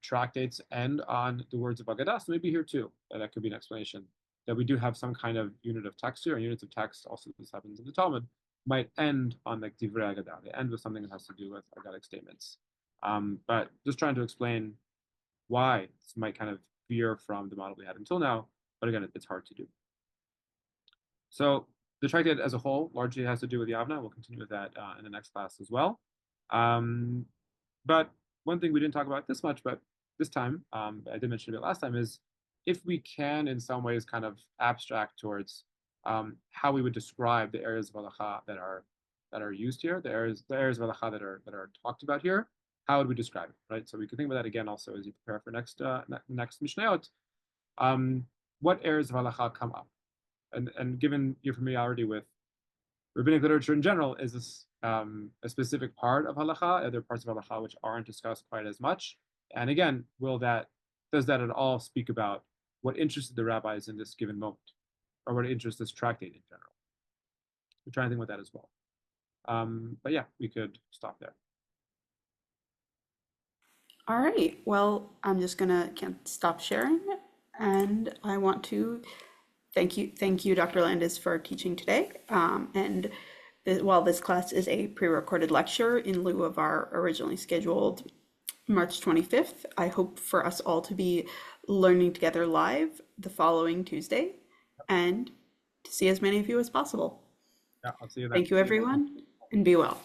tractates end on the words of Agadah, so maybe here too, that could be an explanation that we do have some kind of unit of text here, and units of text, also this happens in the Talmud, might end on like Divrei Agadah. They end with something that has to do with Agadic statements. But just trying to explain why this might kind of veer from the model we had until now, but again, it's hard to do. So the tractate as a whole largely has to do with Yavna. We'll continue with that in the next class as well. But one thing we didn't talk about this much, but this time, I did mention it last time, is if we can in some ways kind of abstract towards how we would describe the areas of halacha that are used here, the areas of halacha that are talked about here, how would we describe it, right? So we can think about that again also as you prepare for next mishnayot. What areas of halacha come up? And given your familiarity with rabbinic literature in general, is this a specific part of halacha? Are there parts of halacha which aren't discussed quite as much? And again, does that at all speak about what interested the rabbis in this given moment, or what interests this tractate in general? We're trying to think about that as well. But yeah, we could stop there. All right. Well, I'm just can't stop sharing, and I want to thank you, Dr. Landes, for teaching today. While this class is a pre-recorded lecture in lieu of our originally scheduled March 25th, I hope for us all to be learning together live the following Tuesday, and to see as many of you as possible. Yeah, I'll see you then. Thank you, everyone, and be well.